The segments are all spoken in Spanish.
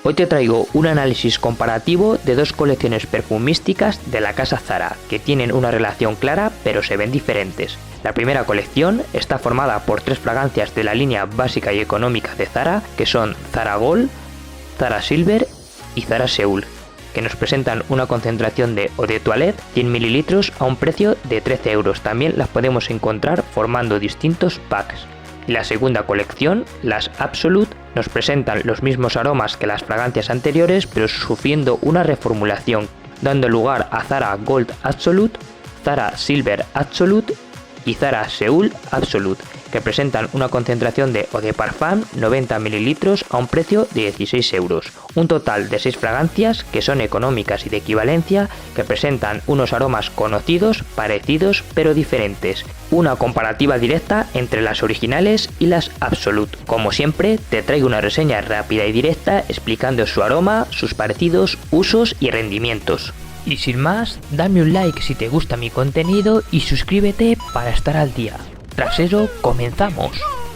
Hoy te traigo un análisis comparativo de dos colecciones perfumísticas de la casa Zara, que tienen una relación clara pero se ven diferentes. La primera colección está formada por tres fragancias de la línea básica y económica de Zara, que son Zara Gold, Zara Silver y Zara Seoul, que nos presentan una concentración de Eau de Toilette 100 ml a un precio de 13 euros. También las podemos encontrar formando distintos packs. Y la segunda colección, las Absolute, nos presentan los mismos aromas que las fragancias anteriores, pero sufriendo una reformulación, dando lugar a Zara Gold Absolute, Zara Silver Absolute y Zara Seoul Absolute, que presentan una concentración de Eau de Parfum 90 ml a un precio de 16 euros. Un total de 6 fragancias que son económicas y de equivalencia, que presentan unos aromas conocidos, parecidos pero diferentes. Una comparativa directa entre las originales y las Absolute. Como siempre, te traigo una reseña rápida y directa explicando su aroma, sus parecidos, usos y rendimientos. Y sin más, dame un like si te gusta mi contenido y suscríbete para estar al día. Tras eso, comenzamos.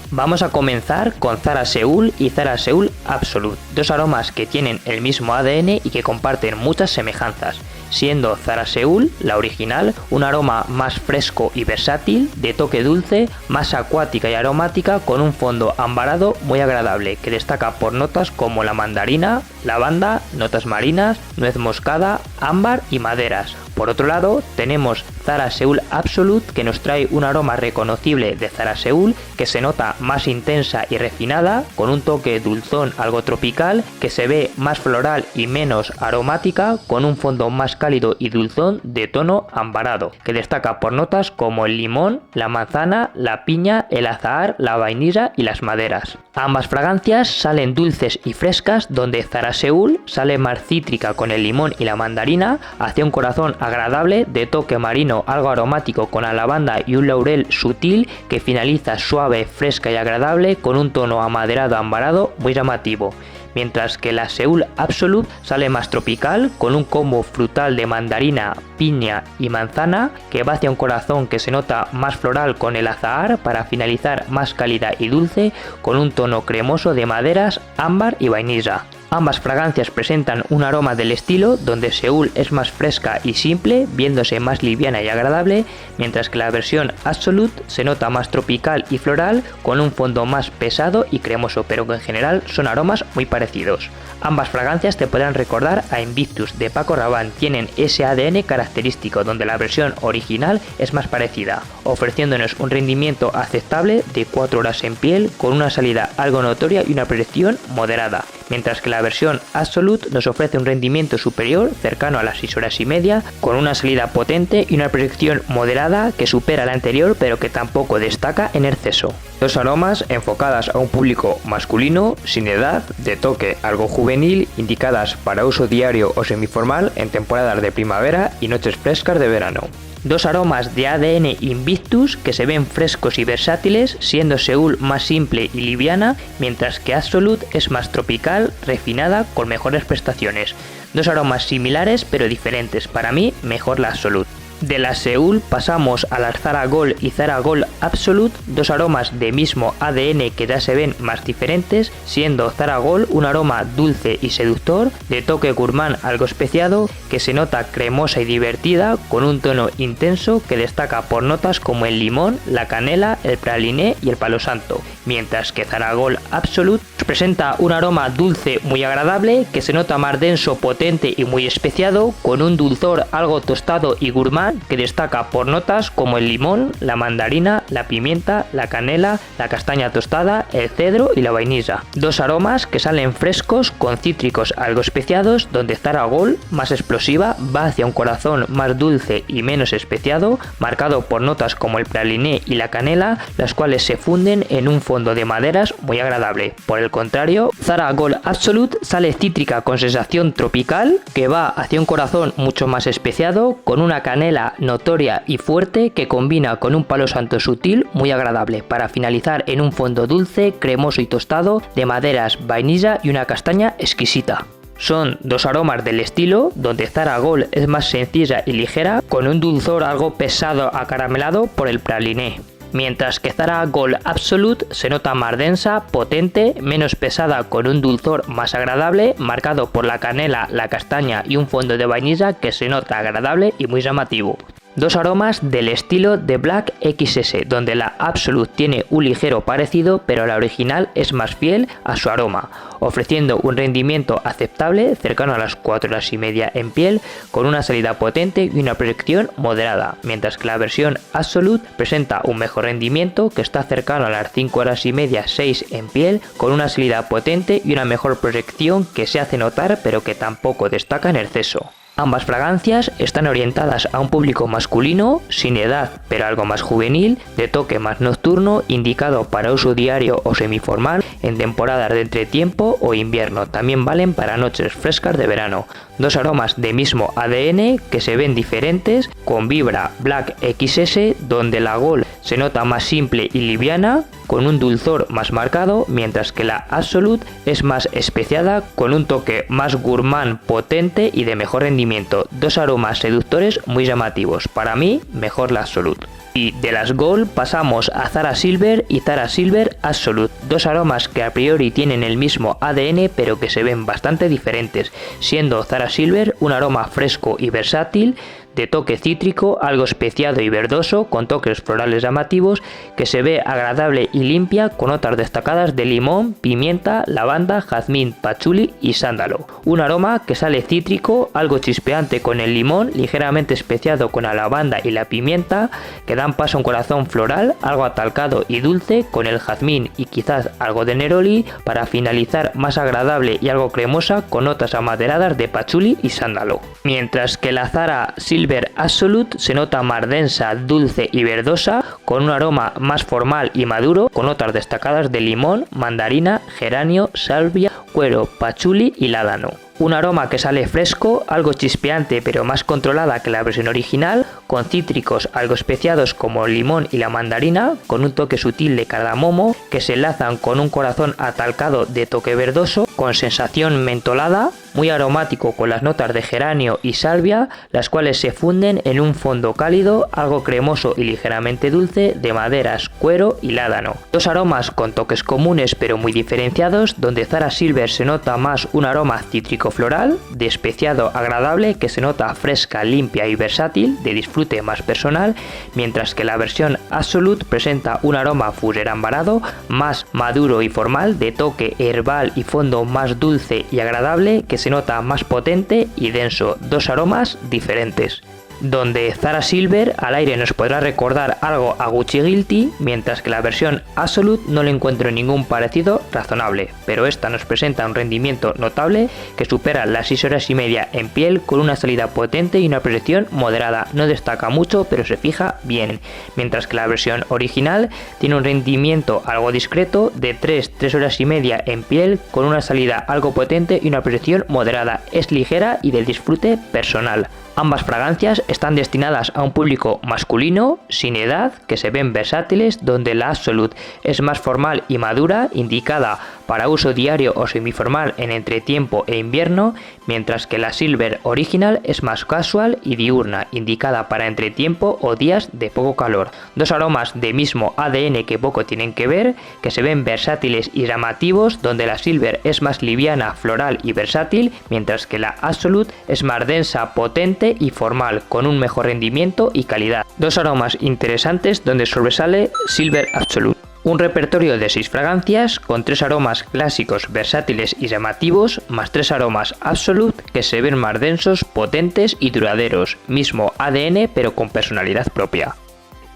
Vamos a comenzar con Zara Seoul y Zara Seoul Absolute, dos aromas que tienen el mismo ADN y que comparten muchas semejanzas, siendo Zara Seoul, la original, un aroma más fresco y versátil, de toque dulce, más acuática y aromática, con un fondo ambarado muy agradable, que destaca por notas como la mandarina, lavanda, notas marinas, nuez moscada, ámbar y maderas. Por otro lado, tenemos Zara Seoul Absolute, que nos trae un aroma reconocible de Zara Seoul, que se nota más intensa y refinada, con un toque dulzón algo tropical, que se ve más floral y menos aromática, con un fondo más cálido y dulzón de tono ambarado, que destaca por notas como el limón, la manzana, la piña, el azahar, la vainilla y las maderas. Ambas fragancias salen dulces y frescas, donde Zara Seoul sale más cítrica con el limón y la mandarina, hacia un corazón agradable de toque marino algo aromático con la lavanda y un laurel sutil, que finaliza suave, fresca y agradable con un tono amaderado ambarado muy llamativo. Mientras que la Seoul Absolute sale más tropical, con un combo frutal de mandarina, piña y manzana, que va hacia un corazón que se nota más floral con el azahar, para finalizar más cálida y dulce con un tono cremoso de maderas, ámbar y vainilla. Ambas fragancias presentan un aroma del estilo, donde Seoul es más fresca y simple, viéndose más liviana y agradable, mientras que la versión Absolute se nota más tropical y floral, con un fondo más pesado y cremoso, pero que en general son aromas muy parecidos. Ambas fragancias te podrán recordar a Invictus de Paco Rabanne, tienen ese ADN característico, donde la versión original es más parecida, ofreciéndonos un rendimiento aceptable de 4 horas en piel, con una salida algo notoria y una proyección moderada, mientras que la versión Absolute nos ofrece un rendimiento superior, cercano a las 6 horas y media, con una salida potente y una proyección moderada que supera la anterior, pero que tampoco destaca en exceso. Dos aromas enfocadas a un público masculino, sin edad, de toque algo juvenil, indicadas para uso diario o semiformal en temporadas de primavera y noches frescas de verano. Dos aromas de ADN Invictus que se ven frescos y versátiles, siendo Seoul más simple y liviana, mientras que Absolute es más tropical, refinada, con mejores prestaciones. Dos aromas similares pero diferentes, para mí mejor la Absolute. De la Seoul pasamos a las Zara Gold y Zara Gold Absolute, dos aromas de mismo ADN que ya se ven más diferentes, siendo Zara Gold un aroma dulce y seductor, de toque gourmand algo especiado, que se nota cremosa y divertida, con un tono intenso que destaca por notas como el limón, la canela, el praliné y el palo santo, mientras que Zara Gold Absolute presenta un aroma dulce muy agradable, que se nota más denso, potente y muy especiado, con un dulzor algo tostado y gourmand, que destaca por notas como el limón, la mandarina, la pimienta, la canela, la castaña tostada, el cedro y la vainilla. Dos aromas que salen frescos con cítricos algo especiados, donde Zara Gold, más explosiva, va hacia un corazón más dulce y menos especiado, marcado por notas como el praliné y la canela, las cuales se funden en un fondo de maderas muy agradable. Por el contrario, Zara Gold Absolute sale cítrica con sensación tropical, que va hacia un corazón mucho más especiado, con una canela notoria y fuerte que combina con un palo santo sutil muy agradable, para finalizar en un fondo dulce, cremoso y tostado de maderas, vainilla y una castaña exquisita. Son dos aromas del estilo, donde Zara Gold es más sencilla y ligera, con un dulzor algo pesado acaramelado por el praliné. Mientras que Zara Gold Absolute se nota más densa, potente, menos pesada, con un dulzor más agradable, marcado por la canela, la castaña y un fondo de vainilla que se nota agradable y muy llamativo. Dos aromas del estilo de Black XS, donde la Absolute tiene un ligero parecido, pero la original es más fiel a su aroma, ofreciendo un rendimiento aceptable, cercano a las 4 horas y media en piel, con una salida potente y una proyección moderada, mientras que la versión Absolute presenta un mejor rendimiento, que está cercano a las 5 horas y media 6 en piel, con una salida potente y una mejor proyección que se hace notar, pero que tampoco destaca en exceso. Ambas fragancias están orientadas a un público masculino, sin edad pero algo más juvenil, de toque más nocturno, indicado para uso diario o semiformal, en temporadas de entretiempo o invierno. También valen para noches frescas de verano. Dos aromas de mismo ADN que se ven diferentes, con Vibra Black XS, donde la Gold se nota más simple y liviana, con un dulzor más marcado, mientras que la Absolute es más especiada, con un toque más gourmand, potente y de mejor rendimiento. Dos aromas seductores muy llamativos. Para mí, mejor la Absolute. Y de las Gold pasamos a Zara Silver y Zara Silver Absolute, dos aromas que a priori tienen el mismo ADN pero que se ven bastante diferentes, siendo Zara Silver un aroma fresco y versátil, de toque cítrico, algo especiado y verdoso, con toques florales llamativos, que se ve agradable y limpia, con notas destacadas de limón, pimienta, lavanda, jazmín, pachuli y sándalo. Un aroma que sale cítrico, algo chispeante con el limón, ligeramente especiado con la lavanda y la pimienta, que dan paso a un corazón floral, algo atalcado y dulce, con el jazmín y quizás algo de neroli, para finalizar más agradable y algo cremosa, con notas amaderadas de pachuli y sándalo. Mientras que la Zara Silver Absolute se nota más densa, dulce y verdosa, con un aroma más formal y maduro, con notas destacadas de limón, mandarina, geranio, salvia, cuero, pachuli y ládano. Un aroma que sale fresco, algo chispeante pero más controlada que la versión original, con cítricos algo especiados como el limón y la mandarina, con un toque sutil de cardamomo, que se enlazan con un corazón atalcado de toque verdoso, con sensación mentolada, muy aromático con las notas de geranio y salvia, las cuales se funden en un fondo cálido, algo cremoso y ligeramente dulce, de maderas, cuero y ládano. Dos aromas con toques comunes pero muy diferenciados, donde Zara Silver se nota más un aroma cítrico floral, de especiado agradable, que se nota fresca, limpia y versátil, de disfrute más personal, mientras que la versión Absolute presenta un aroma fuser ambarado, más maduro y formal, de toque herbal y fondo más dulce y agradable, que se nota más potente y denso. Dos aromas diferentes, donde Zara Silver al aire nos podrá recordar algo a Gucci Guilty, mientras que la versión Absolute no le encuentro ningún parecido razonable, pero esta nos presenta un rendimiento notable que supera las 6 horas y media en piel, con una salida potente y una proyección moderada. No destaca mucho pero se fija bien, mientras que la versión original tiene un rendimiento algo discreto, de 3 horas y media en piel, con una salida algo potente y una proyección moderada. Es ligera y del disfrute personal. Ambas fragancias están destinadas a un público masculino, sin edad, que se ven versátiles, donde la Absolute es más formal y madura, indicada para uso diario o semiformal en entretiempo e invierno, mientras que la Silver Original es más casual y diurna, indicada para entretiempo o días de poco calor. Dos aromas de mismo ADN que poco tienen que ver, que se ven versátiles y llamativos, donde la Silver es más liviana, floral y versátil, mientras que la Absolute es más densa, potente y formal, con un mejor rendimiento y calidad. Dos aromas interesantes donde sobresale Silver Absolute. Un repertorio de 6 fragancias, con 3 aromas clásicos, versátiles y llamativos, más 3 aromas Absolute que se ven más densos, potentes y duraderos. Mismo ADN pero con personalidad propia.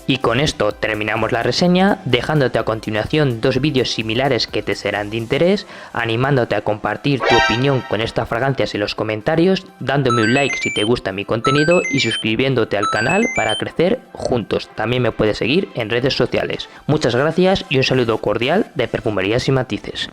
Y con esto terminamos la reseña, dejándote a continuación dos vídeos similares que te serán de interés, animándote a compartir tu opinión con estas fragancias en los comentarios, dándome un like si te gusta mi contenido y suscribiéndote al canal para crecer juntos. También me puedes seguir en redes sociales. Muchas gracias y un saludo cordial de Perfumerías y Matices.